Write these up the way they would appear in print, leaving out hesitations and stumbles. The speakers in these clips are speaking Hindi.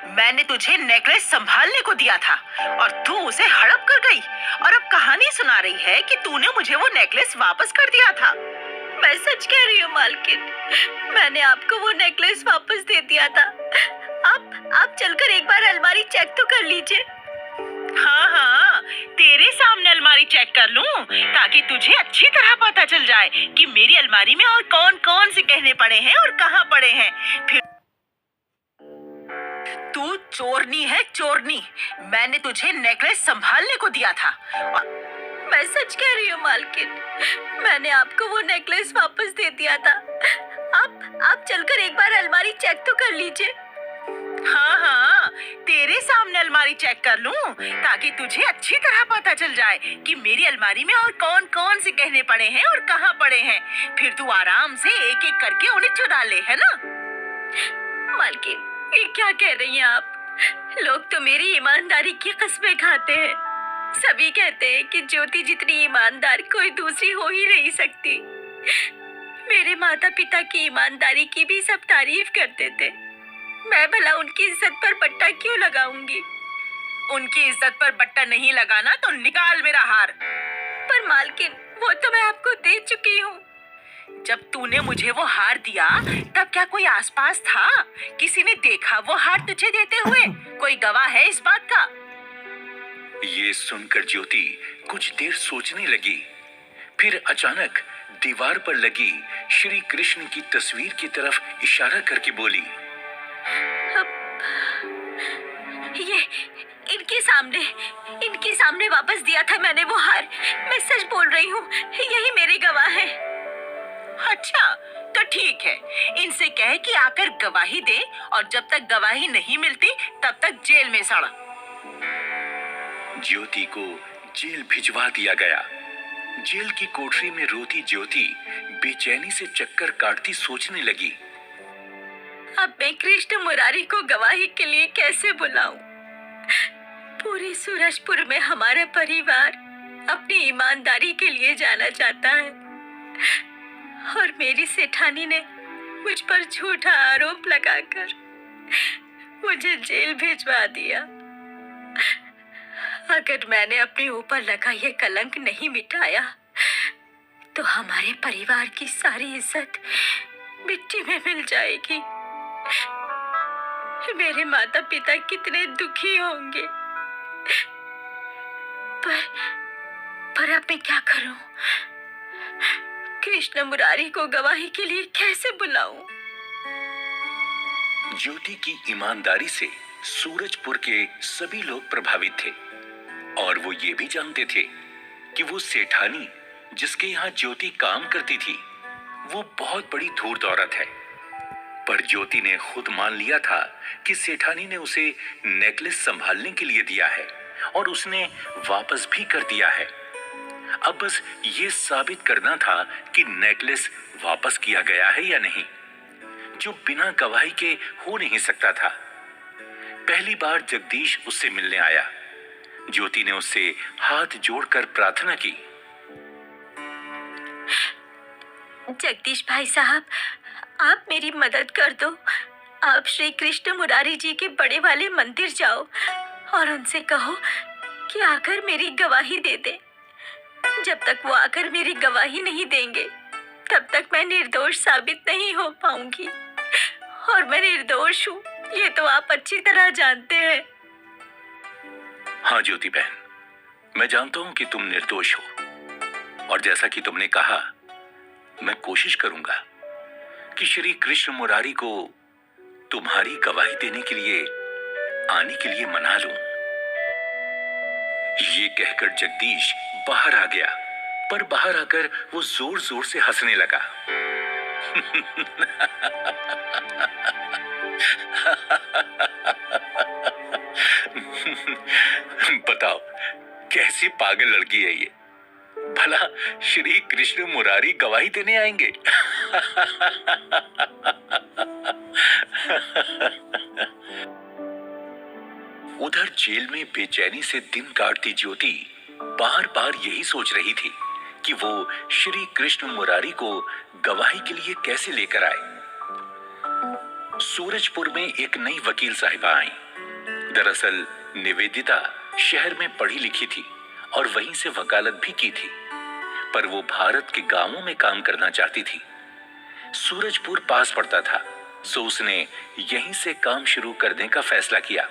मैंने तुझे नेकलेस संभालने को दिया था और तू उसे हड़प कर गई और अब कहानी सुना रही है कि तूने मुझे वो नेकलेस वापस कर दिया था। मैं सच कह रही हूँ मालकिन, मैंने आपको वो नेकलेस वापस दे दिया था। आप चलकर एक बार अलमारी चेक तो कर लीजिए। हाँ हाँ, तेरे सामने अलमारी चेक कर लूं ताकि तुझे अच्छी तरह पता चल जाए कि मेरी अलमारी में और कौन कौन से गहने पड़े हैं और कहाँ पड़े हैं। फिर तू चोरनी है, चोरनी। मैंने तुझे नेकलेस संभालने को दिया था और मैं सच कह रही हूँ मालकिन, मैंने आपको वो नेकलेस वापस दे दिया था। आप चलकर एक बार अलमारी चेक तो कर लीजिए। हाँ हाँ, तेरे सामने अलमारी चेक कर लूं ताकि तुझे अच्छी तरह पता चल जाए कि मेरी अलमारी में और कौन कौन से गहने पड़े हैं और कहाँ पड़े हैं। फिर तू आराम से एक एक करके उन्हें चुरा ले, है ना? मालकिन, ये क्या कह रही हैं आप? लोग तो मेरी ईमानदारी की कस्में खाते हैं। सभी कहते हैं कि ज्योति जितनी ईमानदार कोई दूसरी हो ही नहीं सकती। मेरे माता पिता की ईमानदारी की भी सब तारीफ करते थे। मैं भला उनकी इज्जत पर बट्टा क्यों लगाऊंगी? उनकी इज्जत पर बट्टा नहीं लगाना तो निकाल मेरा हार। पर मालकिन, वो तो मैं आपको दे चुकी हूँ। जब तूने मुझे वो हार दिया तब क्या कोई आसपास था? किसी ने देखा वो हार तुझे देते हुए? कोई गवाह है इस बात का? ये सुनकर ज्योति कुछ देर सोचने लगी, फिर अचानक दीवार पर लगी श्री कृष्ण की तस्वीर की तरफ इशारा करके बोली, ये इनके सामने वापस दिया था मैंने वो हार। मैं सच बोल रही हूँ, यही मेरे गवाह है। अच्छा, तो ठीक है। इनसे कह कि आकर गवाही दे और जब तक गवाही नहीं मिलती तब तक जेल में सड़। ज्योति को जेल भिजवा दिया गया। जेल की कोठरी में रोती ज्योति बेचैनी से चक्कर काटती सोचने लगी, अब मैं कृष्ण मुरारी को गवाही के लिए कैसे बुलाऊं? पूरे सूरजपुर में हमारा परिवार अपनी ईमानदारी के लिए जाना चाहता है और मेरी सेठानी ने मुझ पर झूठा आरोप लगाकर मुझे जेल भिजवा दिया। अगर मैंने अपने ऊपर लगा ये कलंक नहीं मिटाया तो हमारे परिवार की सारी इज्जत मिट्टी में मिल जाएगी। मेरे माता पिता कितने दुखी होंगे। पर अब मैं क्या करूं? कृष्ण मुरारी को गवाही के लिए कैसे बुलाऊं? ज्योति की ईमानदारी से सूरजपुर के सभी लोग प्रभावित थे और वो ये भी जानते थे कि वो सेठानी जिसके यहाँ ज्योति काम करती थी वो बहुत बड़ी धूर्त औरत है। पर ज्योति ने खुद मान लिया था कि सेठानी ने उसे नेकलेस संभालने के लिए दिया है और उसने वापस भी कर दिया है। अब बस ये साबित करना था कि नेकलेस वापस किया गया है या नहीं, जो बिना गवाही के हो नहीं सकता था। पहली बार जगदीश उससे मिलने आया। ज्योति ने उससे हाथ जोड़कर प्रार्थना की, जगदीश भाई साहब, आप मेरी मदद कर दो। आप श्री कृष्ण मुरारी जी के बड़े वाले मंदिर जाओ और उनसे कहो कि आकर मेरी गवाही दे दे। जब तक वो आकर मेरी गवाही नहीं देंगे तब तक मैं निर्दोष साबित नहीं हो पाऊंगी और मैं निर्दोष हूँ, ये तो आप अच्छी तरह जानते हैं। हाँ ज्योति बहन, मैं जानता हूं कि तुम निर्दोष हो और जैसा कि तुमने कहा, मैं कोशिश करूंगा कि श्री कृष्ण मुरारी को तुम्हारी गवाही देने के लिए आने के लिए मना लूं। ये कहकर जगदीश बाहर आ गया, पर बाहर आकर वो जोर जोर से हंसने लगा। बताओ कैसी पागल लड़की है ये, भला श्री कृष्ण मुरारी गवाही देने आएंगे? उधर जेल में बेचैनी से दिन काटती ज्योति बार बार यही सोच रही थी कि वो श्री कृष्ण मुरारी को गवाही के लिए कैसे लेकर आए। सूरजपुर में एक नई वकील साहिबा आई दरअसल निवेदिता शहर में पढ़ी लिखी थी और वहीं से वकालत भी की थी, पर वो भारत के गांवों में काम करना चाहती थी। सूरजपुर पास पड़ता था, सो उसने यहीं से काम शुरू करने का फैसला किया।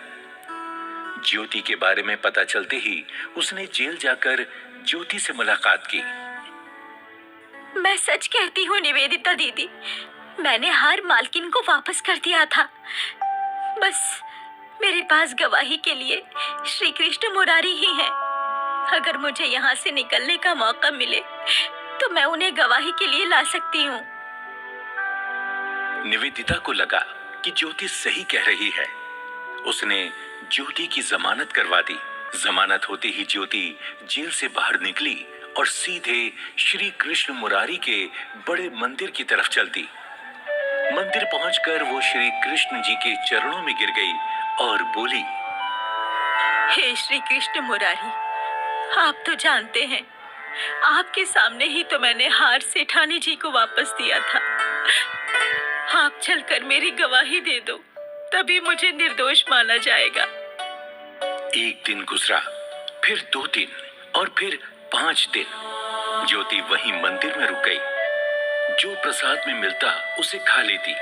ज्योति के बारे में पता चलते ही उसने जेल जाकर ज्योति से मुलाकात की। मैं सच कहती हूँ निवेदिता दीदी, मैंने हार मालकिन को वापस कर दिया था। बस मेरे पास गवाही के लिए श्री कृष्ण मुरारी ही हैं। अगर मुझे यहाँ से निकलने का मौका मिले तो मैं उन्हें गवाही के लिए ला सकती हूँ। निवेदिता को लगा कि ज्योति सही कह रही है। उसने ज्योति की जमानत करवा दी। जमानत होते ही ज्योति जेल से बाहर निकली और सीधे श्री कृष्ण मुरारी के बड़े मंदिर की तरफ चलती। मंदिर पहुंचकर वो श्री कृष्ण जी के चरणों में गिर गई और बोली, हे श्री कृष्ण मुरारी, आप तो जानते हैं, आपके सामने ही तो मैंने हार सेठानी जी को वापस दिया था। आप चलकर मेरी गवाही दे दो, तभी मुझे निर्दोष माना जाएगा। एक दिन गुजरा, फिर 2 दिन और फिर 5 दिन। ज्योति वहीं मंदिर में रुक गई। जो प्रसाद में मिलता उसे खा लेती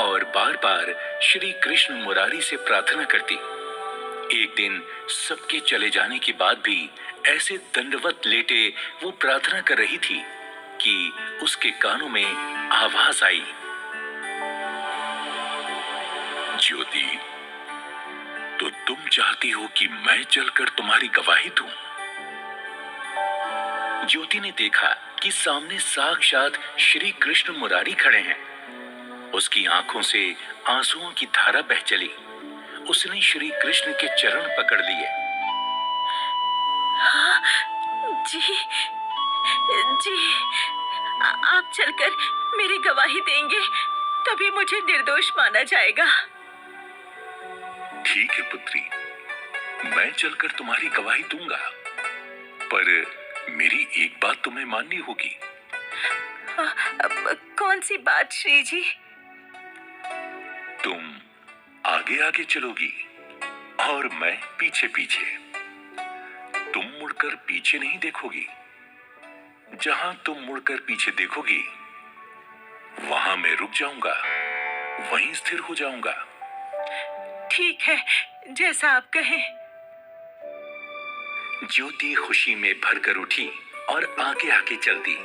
और बार बार श्री कृष्ण मुरारी से प्रार्थना करती। एक दिन सबके चले जाने के बाद भी ऐसे दंडवत लेटे वो प्रार्थना कर रही थी कि उसके कानों में आवाज आई, ज्योति, तो तुम चाहती हो कि मैं चलकर तुम्हारी गवाही दूं? ज्योति ने देखा कि सामने साक्षात श्री कृष्ण मुरारी खड़े हैं। उसकी आंखों से आंसुओं की धारा बह चली। उसने श्री कृष्ण के चरण पकड़ लिए। हाँ, जी जी, आप चलकर मेरी गवाही देंगे, तभी मुझे निर्दोष माना जाएगा। ठीक है पुत्री, मैं चलकर तुम्हारी गवाही दूंगा, पर मेरी एक बात तुम्हें माननी होगी। कौन सी बात श्री जी? तुम आगे आगे चलोगी और मैं पीछे पीछे। तुम मुड़कर पीछे नहीं देखोगी। जहां तुम मुड़कर पीछे देखोगी वहां मैं रुक जाऊंगा, वहीं स्थिर हो जाऊंगा। ठीक है, जैसा आप कहें। ज्योति खुशी में भरकर उठी और आगे आगे चल दी।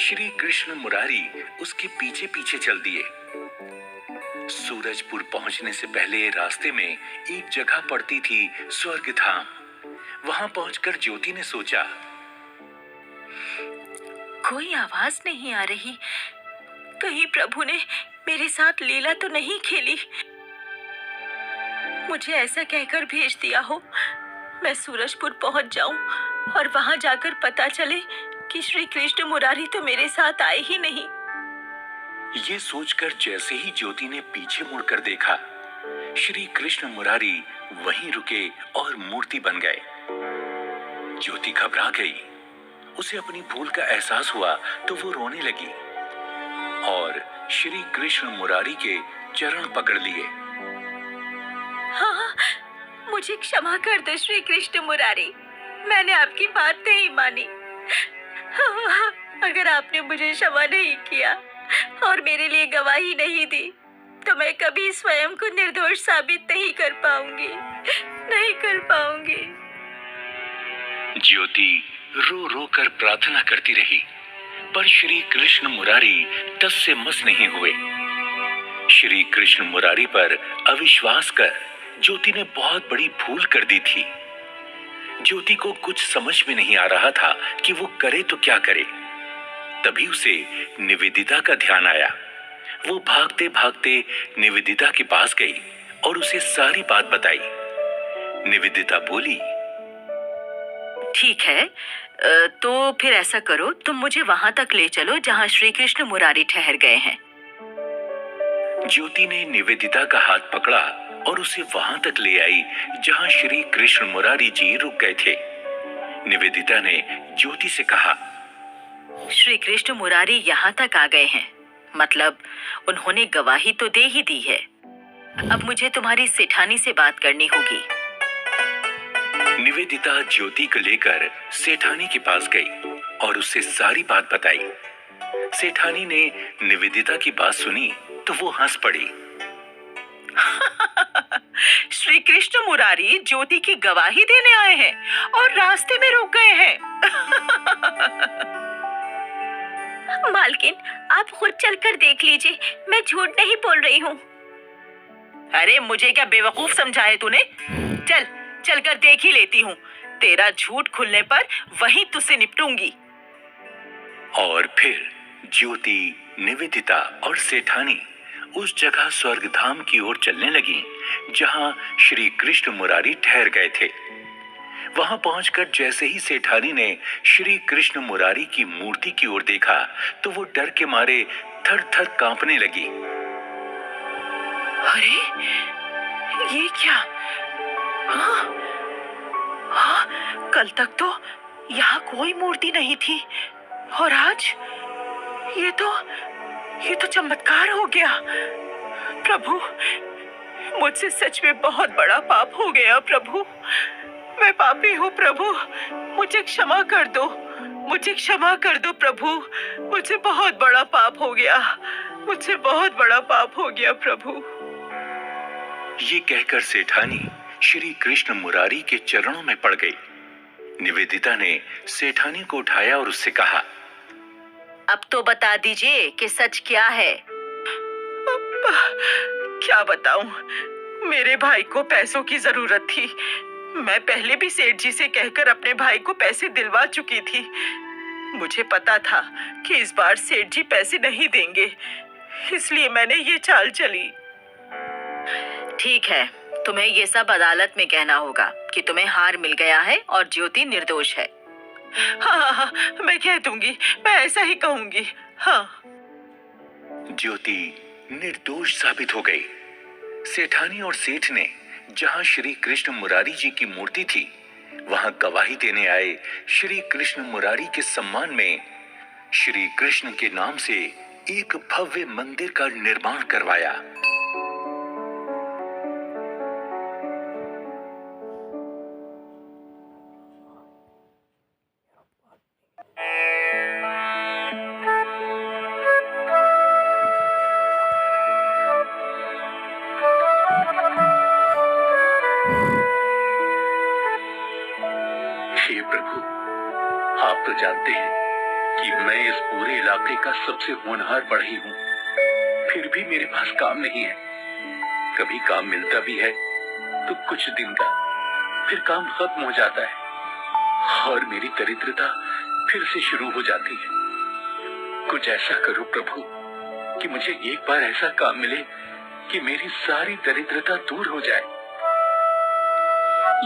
श्री कृष्ण मुरारी उसके पीछे पीछे चल दिए। सूरजपुर पहुंचने से पहले रास्ते में एक जगह पड़ती थी स्वर्ग धाम। वहां पहुंचकर ज्योति ने सोचा, कोई आवाज नहीं आ रही। कहीं प्रभु ने मेरे साथ लीला तो नहीं खेली? मुझे ऐसा कहकर भेज दिया हो मैं सूरजपुर पहुंच जाऊं और वहां जाकर पता चले कि श्री कृष्ण मुरारी तो मेरे साथ आए ही नहीं। ये सोचकर जैसे ही ज्योति ने पीछे मुड़कर देखा, श्री कृष्ण मुरारी वहीं रुके और मूर्ति बन गए। ज्योति घबरा गई। उसे अपनी भूल का एहसास हुआ तो वो रोने लगी और श्री कृष्ण मुरारी के चरण पकड़ लिए। हाँ, मुझे क्षमा कर दो श्री कृष्ण मुरारी, मैंने आपकी बात नहीं मानी। अगर आपने मुझे क्षमा नहीं किया और मेरे लिए गवाही नहीं दी तो मैं कभी स्वयं को निर्दोष साबित नहीं कर पाऊंगी, नहीं कर पाऊंगी। ज्योति रो रो कर प्रार्थना करती रही, पर श्री कृष्ण मुरारी टस से मस नहीं हुए। श्री कृष्ण मुरारी पर अविश्वास कर ज्योति ने बहुत बड़ी भूल कर दी थी। ज्योति को कुछ समझ में नहीं आ रहा था कि वो करे तो क्या करे। तभी उसे निवेदिता का ध्यान आया। वो भागते भागते निवेदिता के पास गई और उसे सारी बात बताई। निवेदिता बोली, ठीक है, तो फिर ऐसा करो, तुम मुझे वहां तक ले चलो जहां श्री कृष्ण मुरारी ठहर गए हैं। ज्योति ने निवेदिता का हाथ पकड़ा और उसे वहां तक ले आई जहां श्री कृष्ण मुरारी जी रुक गए थे। निवेदिता ने ज्योति से कहा, श्री कृष्ण मुरारी यहाँ तक आ गए हैं, मतलब उन्होंने गवाही तो दे ही दी है। अब मुझे तुम्हारी सेठानी से बात करनी होगी। निवेदिता ज्योति को लेकर सेठानी के पास गई और उससे सारी बात बताई। सेठानी ने निवेदिता की बात सुनी तो वो हंस पड़ी। श्री कृष्ण मुरारी ज्योति की गवाही देने आए हैं और रास्ते में रुक गए हैं। मालकिन, आप खुद चलकर देख लीजिए, मैं झूठ नहीं बोल रही हूँ। अरे मुझे क्या बेवकूफ समझा है तूने? चल चलकर देख ही लेती हूँ। तेरा झूठ खुलने पर वहीं तुझसे निपटूंगी। और फिर ज्योति, निवेदिता और सेठानी उस जगह स्वर्गधाम की ओर चलने लगी जहां श्री कृष्ण मुरारी ठहर गए थे। वहां पहुंचकर जैसे ही सेठानी ने श्री कृष्ण मुरारी की मूर्ति की ओर देखा तो वो डर के मारे थर थर कांपने लगी। अरे ये क्या? हाँ, हाँ, कल तक तो यहाँ कोई मूर्ति नहीं थी और आज ये तो चमत्कार हो गया। प्रभु, मुझसे सच में बहुत बड़ा पाप हो गया। प्रभु, मैं पापी हूँ। प्रभु, मुझे क्षमा कर दो। मुझे क्षमा कर दो प्रभु। मुझे बहुत बड़ा पाप हो गया। मुझे बहुत बड़ा पाप हो गया प्रभु। ये कहकर सेठानी श्री कृष्ण मुरारी के चरणों में पड़ गई। निवेदिता ने सेठानी को उठाया और उससे कहा, अब तो बता दीजिए कि सच क्या है। क्या बताऊं? मेरे भाई को पैसों की जरूरत थी। मैं पहले भी सेठ जी से कहकर अपने भाई को पैसे दिलवा चुकी थी। मुझे पता था कि इस बार सेठ जी पैसे नहीं देंगे, इसलिए मैंने ये चाल चली। ठीक है, तुम्हें ये सब अदालत में कहना होगा कि तुम्हें हार मिल गया है और ज्योति निर्दोष है। हाँ, मैं कह दूंगी। मैं ऐसा ही कहूंगी। हाँ। ज्योति निर्दोष साबित हो गई। सेठानी और सेठ ने जहां श्री कृष्ण मुरारी जी की मूर्ति थी वहां गवाही देने आए श्री कृष्ण मुरारी के सम्मान में श्री कृष्ण के नाम से एक भव्य मंदिर का निर्माण करवाया। हे प्रभु, आप तो जानते हैं कि मैं इस पूरे इलाके का सबसे होनहार बढ़ई हूँ, फिर भी मेरे पास काम नहीं है। कभी काम मिलता भी है तो कुछ दिन का, फिर काम खत्म हो जाता है और मेरी दरिद्रता फिर से शुरू हो जाती है। कुछ ऐसा करो प्रभु कि मुझे एक बार ऐसा काम मिले कि मेरी सारी दरिद्रता दूर हो जाए।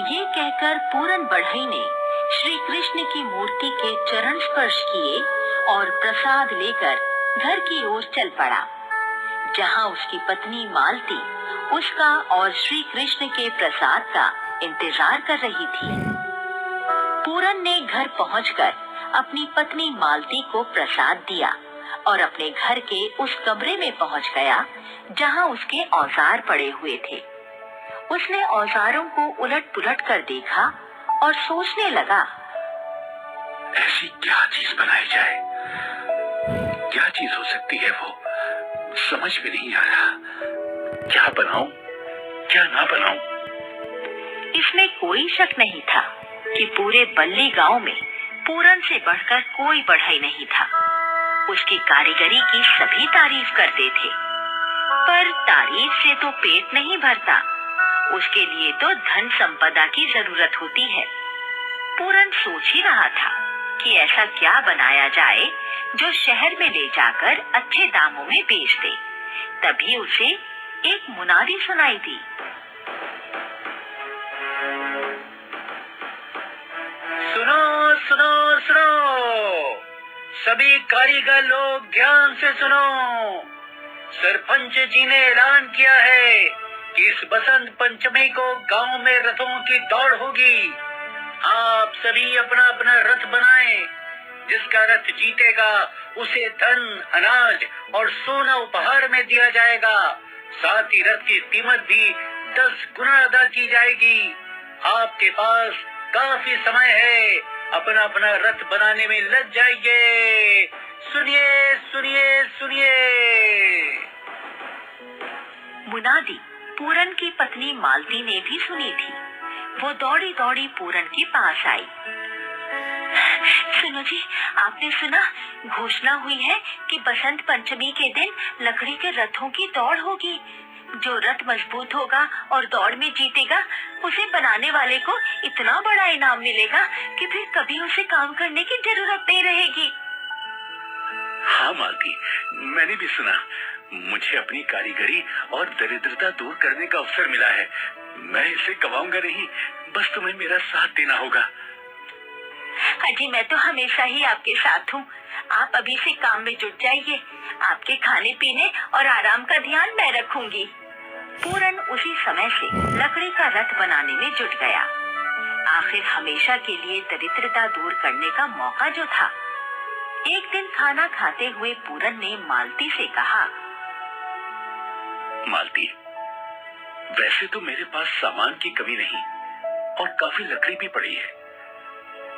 ये कहकर पूरन बढ़ई ने श्री कृष्ण की मूर्ति के चरण स्पर्श किए और प्रसाद लेकर घर की ओर चल पड़ा, जहाँ उसकी पत्नी मालती उसका और श्री कृष्ण के प्रसाद का इंतजार कर रही थी। पूरन ने घर पहुंचकर अपनी पत्नी मालती को प्रसाद दिया और अपने घर के उस कमरे में पहुंच गया जहाँ उसके औजार पड़े हुए थे। उसने औजारों को उलट पुलट कर देखा और सोचने लगा, ऐसी क्या चीज बनाई जाए? क्या चीज हो सकती है वो? समझ में नहीं आ रहा। क्या बनाऊं, क्या ना बनाऊं? इसमें कोई शक नहीं था कि पूरे बल्ली गांव में पूरन से बढ़कर कोई बढ़ई नहीं था। उसकी कारीगरी की सभी तारीफ करते थे, पर तारीफ से तो पेट नहीं भरता, उसके लिए तो धन संपदा की जरूरत होती है। पूरन सोच ही रहा था कि ऐसा क्या बनाया जाए जो शहर में ले जाकर अच्छे दामों में बेच दे। तभी उसे एक मुनादी सुनाई दी। सुनो सुनो सुनो, सभी कारीगर लोग ध्यान से सुनो। सरपंच जी ने ऐलान किया है कि इस बसंत पंचमी को गांव में रथों की दौड़ होगी। आप सभी अपना अपना रथ बनाएं। जिसका रथ जीतेगा उसे धन, अनाज और सोना उपहार में दिया जाएगा। साथ ही रथ की कीमत भी 10 गुना अदा की जाएगी। आपके पास काफी समय है, अपना अपना रथ बनाने में लग जाइए। सुनिए सुनिए सुनिए। मुनादी पूरन की पत्नी मालती ने भी सुनी थी। वो दौड़ी दौड़ी पूरन के पास आई। सुनो जी, आपने सुना? घोषणा हुई है कि बसंत पंचमी के दिन लकड़ी के रथों की दौड़ होगी। जो रथ मजबूत होगा और दौड़ में जीतेगा, उसे बनाने वाले को इतना बड़ा इनाम मिलेगा कि फिर कभी उसे काम करने की जरूरत नहीं रहेगी। हाँ मालती, मैंने भी सुना। मुझे अपनी कारीगरी और दरिद्रता दूर करने का अवसर मिला है। मैं इसे गवाऊंगा नहीं, बस तुम्हें मेरा साथ देना होगा। अजी, मैं तो हमेशा ही आपके साथ हूँ। आप अभी से काम में जुट जाइए। आपके खाने पीने और आराम का ध्यान मैं रखूंगी। पूरन उसी समय से लकड़ी का रथ बनाने में जुट गया। आखिर हमेशा के लिए दरिद्रता दूर करने का मौका जो था। एक दिन खाना खाते हुए पूरन ने मालती से कहा, मालती, वैसे तो मेरे पास सामान की कमी नहीं और काफी लकड़ी भी पड़ी है,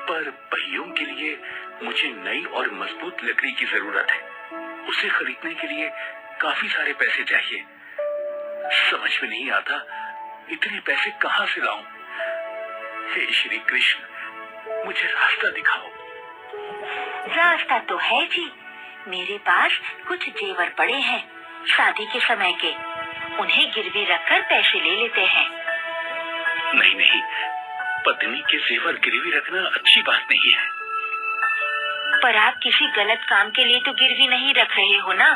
पर पहियों के लिए मुझे नई और मजबूत लकड़ी की जरूरत है। उसे खरीदने के लिए काफी सारे पैसे चाहिए। समझ में नहीं आता इतने पैसे कहाँ से लाऊं। हे श्री कृष्ण, मुझे रास्ता दिखाओ। रास्ता तो है जी। मेरे पास कुछ जेवर पड़े हैं, शादी के समय के। उन्हें गिरवी रखकर पैसे ले लेते हैं। नहीं नहीं, पत्नी के जेवर गिरवी रखना अच्छी बात नहीं है। पर आप किसी गलत काम के लिए तो गिरवी नहीं रख रहे हो ना।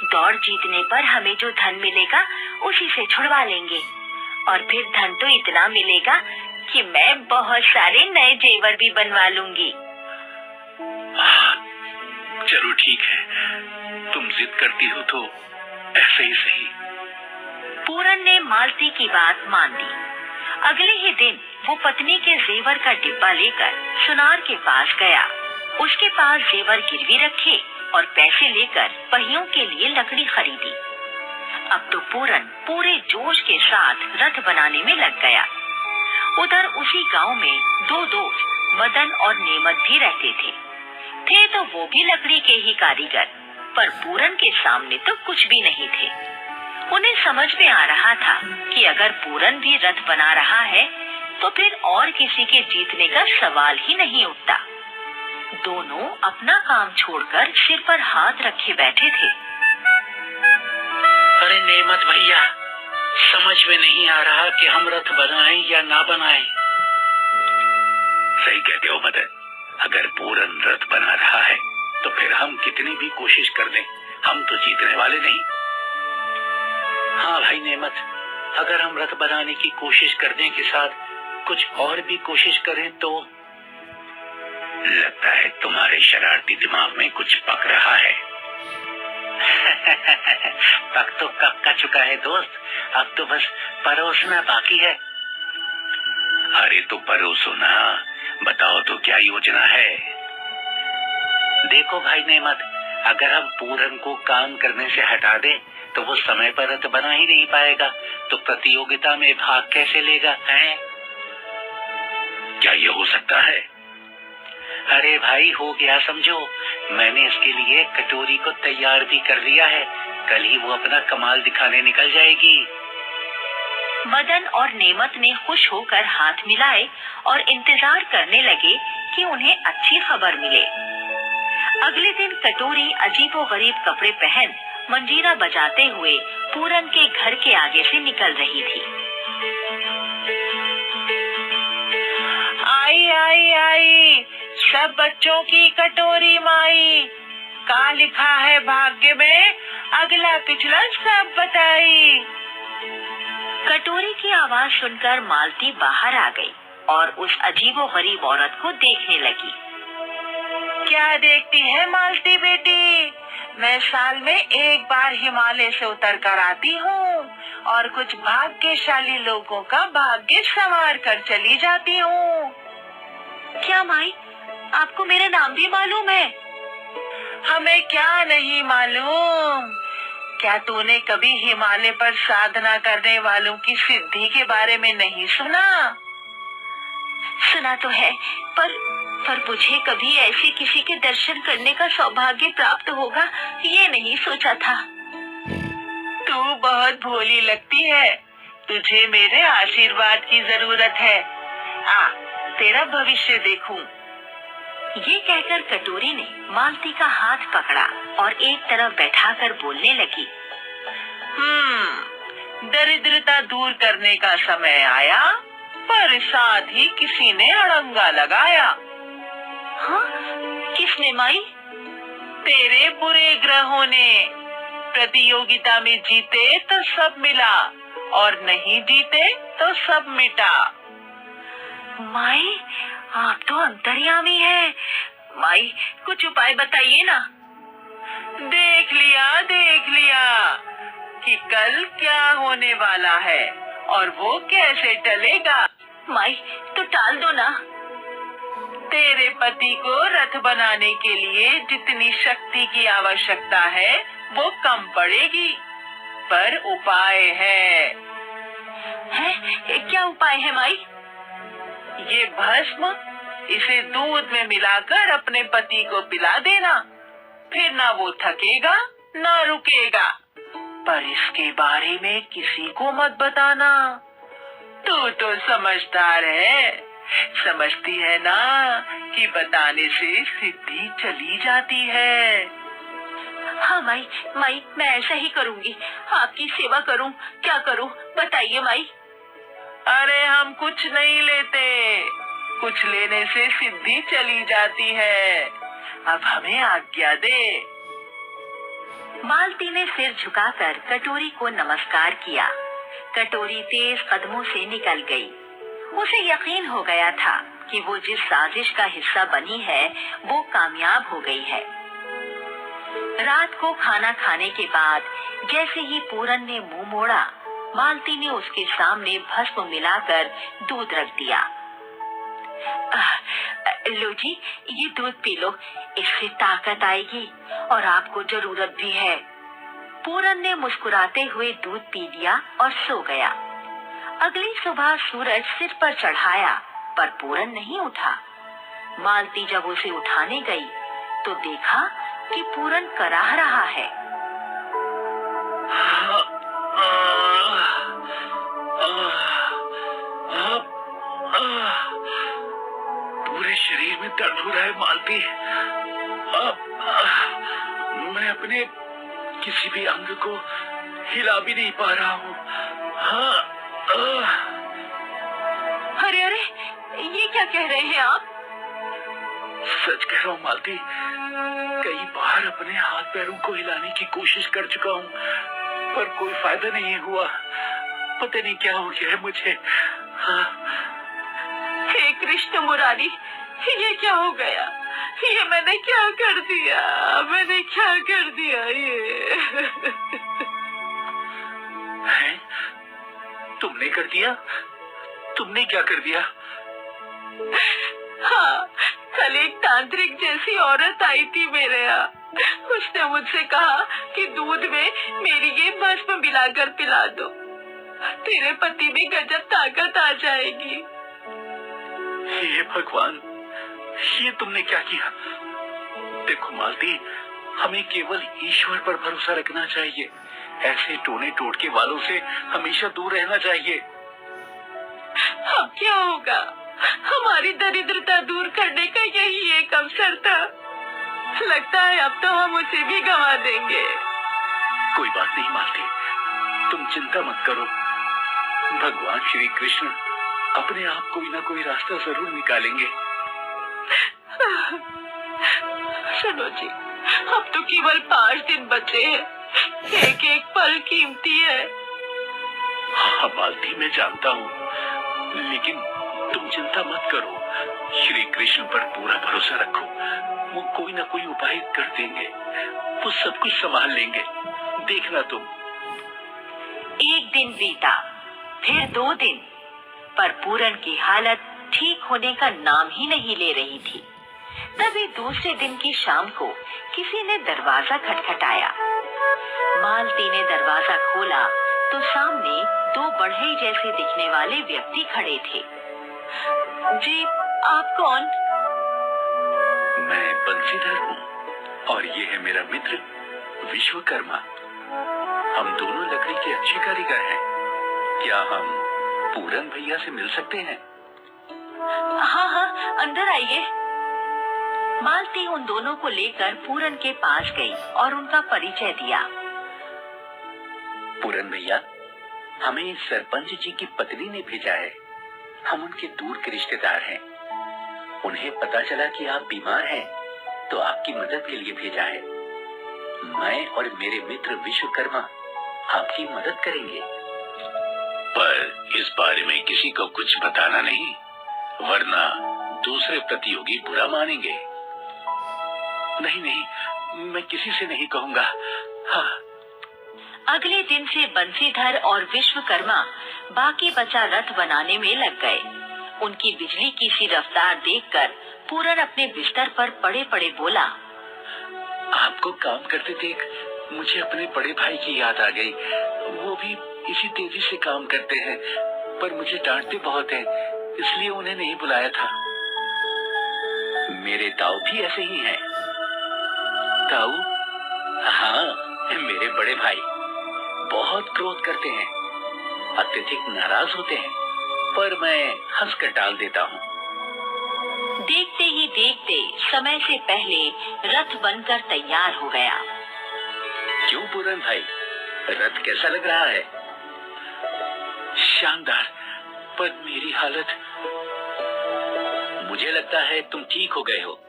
दौड़ जीतने पर हमें जो धन मिलेगा उसी से छुड़वा लेंगे, और फिर धन तो इतना मिलेगा कि मैं बहुत सारे नए जेवर भी बनवा लूंगी। चलो ठीक है, तुम जिद करती हो तो ऐसे ही सही। पूरन ने मालती की बात मान ली। अगले ही दिन वो पत्नी के जेवर का डिब्बा लेकर सुनार के पास गया। उसके पास जेवर गिरवी रखे और पैसे लेकर पहियों के लिए लकड़ी खरीदी। अब तो पूरन पूरे जोश के साथ रथ बनाने में लग गया। उधर उसी गांव में 2 दोस्त मदन और नेमत भी रहते थे तो वो भी लकड़ी के ही कारीगर, पर पूरन के सामने तो कुछ भी नहीं थे। उन्हें समझ में आ रहा था कि अगर पूरन भी रथ बना रहा है तो फिर और किसी के जीतने का सवाल ही नहीं उठता। दोनों अपना काम छोड़कर सिर पर हाथ रखे बैठे थे। अरे नेमत भैया, समझ में नहीं आ रहा कि हम रथ बनाएं या ना बनाएं। सही कहते हो मदन, अगर पूरन रथ बना रहा है तो फिर हम कितनी भी कोशिश कर लें, हम तो जीतने वाले नहीं। हाँ भाई नेमत, अगर हम रथ बनाने की कोशिश करने के साथ कुछ और भी कोशिश करें तो। लगता है तुम्हारे शरारती दिमाग में कुछ पक रहा है। पक तो कब का चुका है दोस्त, अब तो बस परोसना बाकी है। अरे तो परोसो ना, बताओ तो क्या योजना है। देखो भाई नेमत, अगर हम पूरन को काम करने से हटा दें तो वो समय पर रथ बना ही नहीं पाएगा, तो प्रतियोगिता में भाग कैसे लेगा हैं? क्या ये हो सकता है? अरे भाई हो गया समझो, मैंने इसके लिए कटोरी को तैयार भी कर लिया है। कल ही वो अपना कमाल दिखाने निकल जाएगी। मदन और नेमत ने खुश होकर हाथ मिलाए और इंतजार करने लगे कि उन्हें अच्छी खबर मिले। अगले दिन कटोरी अजीबोगरीब कपड़े पहन मंजीरा बजाते हुए पूरन के घर के आगे से निकल रही थी। आई आई आई, सब बच्चों की कटोरी माई, का लिखा है भाग्य में, अगला पिछला सब बताई। कटोरी की आवाज सुनकर मालती बाहर आ गई और उस अजीबोगरीब औरत को देखने लगी। क्या देखती है मालती बेटी, मैं साल में एक बार हिमालय से उतर कर आती हूँ और कुछ भाग्यशाली लोगों का भाग्य संवार कर चली जाती हूँ। क्या माई, आपको मेरा नाम भी मालूम है? हमें क्या नहीं मालूम, क्या तूने कभी हिमालय पर साधना करने वालों की सिद्धि के बारे में नहीं सुना? सुना तो है, पर मुझे कभी ऐसे किसी के दर्शन करने का सौभाग्य प्राप्त होगा ये नहीं सोचा था। तू बहुत भोली लगती है, तुझे मेरे आशीर्वाद की जरूरत है। आ, तेरा भविष्य देखूं। ये कहकर कटोरी ने मालती का हाथ पकड़ा और एक तरफ बैठाकर बोलने लगी। दरिद्रता दूर करने का समय आया, पर साथ ही किसी ने अड़ंगा लगाया। हाँ, किसने माई? तेरे बुरे ग्रहों ने। प्रतियोगिता में जीते तो सब मिला और नहीं जीते तो सब मिटा। माई, आप तो अंतर्यामी है। माई, कुछ उपाय बताइए ना। देख लिया कि कल क्या होने वाला है और वो कैसे टलेगा। माई, तो टाल दो ना। तेरे पति को रथ बनाने के लिए जितनी शक्ति की आवश्यकता है वो कम पड़ेगी, पर उपाय है। क्या उपाय है माई? ये भस्म, इसे दूध में मिलाकर अपने पति को पिला देना, फिर ना वो थकेगा ना रुकेगा। पर इसके बारे में किसी को मत बताना। तू तो समझदार है, समझती है ना कि बताने से सिद्धि चली जाती है। हाँ माई, मैं ऐसा ही करूँगी। आपकी सेवा करूँ, क्या करूँ बताइए माई। अरे हम कुछ नहीं लेते, कुछ लेने से सिद्धि चली जाती है। अब हमें आज्ञा दे। मालती ने सिर झुकाकर कटोरी को नमस्कार किया। कटोरी तेज कदमों से निकल गई। उसे यकीन हो गया था कि वो जिस साजिश का हिस्सा बनी है वो कामयाब हो गई है। रात को खाना खाने के बाद जैसे ही पूरन ने मुंह मोड़ा, मालती ने उसके सामने भस्म मिलाकर दूध रख दिया। लो जी, ये दूध पी लो, इससे ताकत आएगी और आपको जरूरत भी है। पूरन ने मुस्कुराते हुए दूध पी लिया और सो गया। अगली सुबह सूरज सिर पर चढ़ाया, पर पूरन नहीं उठा। मालती जब उसे उठाने गई तो देखा कि पूरन कराह रहा है। पूरे शरीर में दर्द हो रहा है मालती। मैं अपने किसी भी अंग को हिला भी नहीं पा रहा हूँ। अरे अरे, ये क्या कह रहे हैं आप? सच कह रहा हूँ मालती, कई बार अपने हाथ पैरों को हिलाने की कोशिश कर चुका हूँ, पर कोई फायदा नहीं हुआ। पता नहीं क्या हो गया है मुझे। हे कृष्ण मुरारी, ये क्या हो गया? ये मैंने क्या कर दिया? ये है? तुमने कर दिया? तुमने क्या कर दिया? हाँ, कल एक तांत्रिक जैसी औरत आई थी मेरे यहाँ। उसने मुझसे कहा कि दूध में मेरी ये भस्म मिलाकर पिला दो, तेरे पति में गजब ताकत आ जाएगी। हे भगवान, ये तुमने क्या किया? देखो मालती, हमें केवल ईश्वर पर भरोसा रखना चाहिए। ऐसे टोने टोटके वालों से हमेशा दूर रहना चाहिए। अब क्या होगा? हमारी दरिद्रता दूर करने का यही एक अवसर था। लगता है अब तो हम उसे भी गंवा देंगे। कोई बात नहीं मालती, तुम चिंता मत करो। भगवान श्री कृष्ण अपने आप कोई ना कोई रास्ता जरूर निकालेंगे। सुनो जी, अब तो केवल 5 दिन बचे हैं। एक एक पल कीमती है। हाँ मालती, मैं जानता हूँ, लेकिन तुम चिंता मत करो। श्री कृष्ण पर पूरा भरोसा रखो, वो कोई ना कोई उपाय कर देंगे। वो सब कुछ संभाल लेंगे, देखना तुम। एक दिन बीता, फिर 2 दिन, पर पूरन की हालत ठीक होने का नाम ही नहीं ले रही थी। तभी दूसरे दिन की शाम को किसी ने दरवाजा खटखटाया। मालती ने दरवाजा खोला तो सामने दो बढ़ई जैसे दिखने वाले व्यक्ति खड़े थे। जी, आप कौन? मैं बंसीधर हूँ और ये है मेरा मित्र विश्वकर्मा। हम दोनों लकड़ी के अच्छे कारीगर हैं। क्या हम पूरन भैया से मिल सकते हैं? हाँ हाँ, अंदर आइए। मालती उन दोनों को लेकर पूरन के पास गई और उनका परिचय दिया। पूरन भैया, हमें सरपंच जी की पत्नी ने भेजा है। हम उनके दूर के रिश्तेदार हैं। उन्हें पता चला कि आप बीमार हैं, तो आपकी मदद के लिए भेजा है। मैं और मेरे मित्र विश्वकर्मा आपकी मदद करेंगे। पर इस बारे में किसी को कुछ बताना नहीं, वरना दूसरे प्रतियोगी बुरा मानेंगे। नहीं नहीं, मैं किसी से नहीं कहूँगा। हाँ। अगले दिन से बंसीधर और विश्वकर्मा बाकी बचा रथ बनाने में लग गए। उनकी बिजली की सी रफ्तार देखकर पूरन अपने बिस्तर पर पड़े पड़े बोला, आपको काम करते देख मुझे अपने बड़े भाई की याद आ गई। वो भी इसी तेजी से काम करते हैं, पर मुझे डांटते बहुत हैं, इसलिए उन्हें नहीं बुलाया था। मेरे ताऊ भी ऐसे ही हैं। ताऊ? हाँ, मेरे बड़े भाई बहुत क्रोध करते हैं, अत्यधिक नाराज होते हैं, पर मैं हंसकर टाल देता हूँ। देखते ही देखते समय से पहले रथ बनकर तैयार हो गया। क्यों पूरन भाई, रथ कैसा लग रहा है? शानदार, पर मेरी हालत। मुझे लगता है तुम ठीक हो गए हो।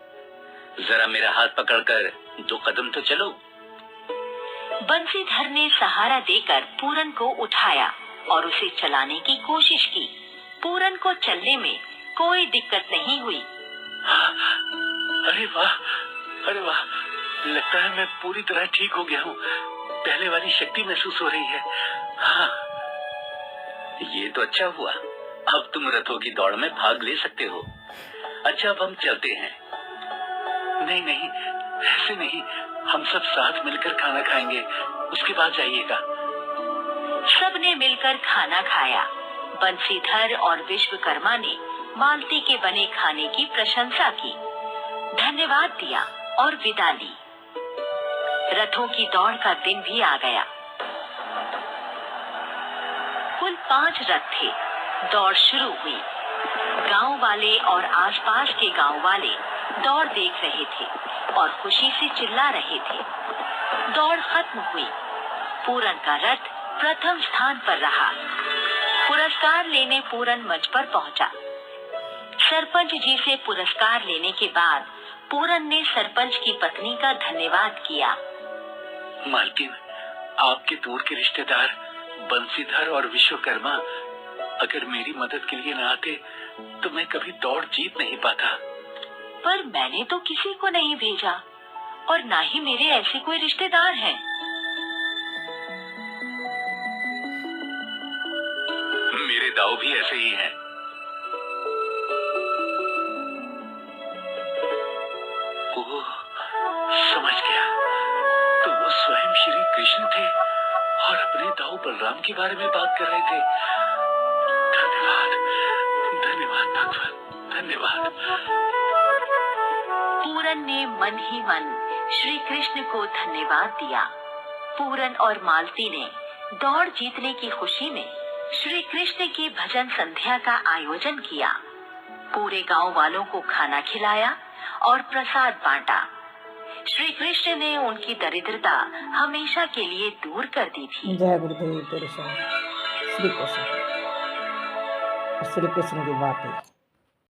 जरा मेरा हाथ पकड़कर 2 कदम तो चलो। बंसीधर ने सहारा देकर पूरन को उठाया और उसे चलाने की कोशिश की। पूरन को चलने में कोई दिक्कत नहीं हुई। अरे वाह, अरे वाह, लगता है मैं पूरी तरह ठीक हो गया हूँ। पहले वाली शक्ति महसूस हो रही है। हाँ, ये तो अच्छा हुआ। अब तुम रथों की दौड़ में भाग ले सकते हो। अच्छा, अब हम चलते हैं। नहीं नहीं, ऐसे नहीं, हम सब साथ मिलकर खाना खाएंगे, उसके बाद जाइएगा। सबने मिलकर खाना खाया। बंसीधर और विश्वकर्मा ने मालती के बने खाने की प्रशंसा की, धन्यवाद दिया और विदा ली। रथों की दौड़ का दिन भी आ गया। कुल 5 रथ थे। दौड़ शुरू हुई। गांव वाले और आसपास के गांव वाले दौड़ देख रहे थे और खुशी से चिल्ला रहे थे। दौड़ खत्म हुई। पूरन का रथ प्रथम स्थान पर रहा। पुरस्कार लेने पूरन मंच पर पहुंचा। सरपंच जी से पुरस्कार लेने के बाद पूरन ने सरपंच की पत्नी का धन्यवाद किया। मालकिन, आपके दूर के रिश्तेदार बंसीधर और विश्वकर्मा अगर मेरी मदद के लिए न आते तो मैं कभी दौड़ जीत नहीं पाता। पर मैंने तो किसी को नहीं भेजा और ना ही मेरे ऐसे कोई रिश्तेदार हैं। मेरे दाऊ भी ऐसे ही हैं। ओह, समझ गया। तो वो स्वयं श्री कृष्ण थे और अपने दाऊ बलराम के बारे में बात कर रहे थे। धन्यवाद, धन्यवाद भगवान, धन्यवाद। पूरन ने मन ही मन श्री कृष्ण को धन्यवाद दिया। पूरन और मालती ने दौड़ जीतने की खुशी में श्री कृष्ण की भजन संध्या का आयोजन किया। पूरे गांव वालों को खाना खिलाया और प्रसाद बांटा। श्री कृष्ण ने उनकी दरिद्रता हमेशा के लिए दूर कर दी थी। जय गुरुदेव दर्शन श्री कृष्ण। श्री कृष्ण की बातें।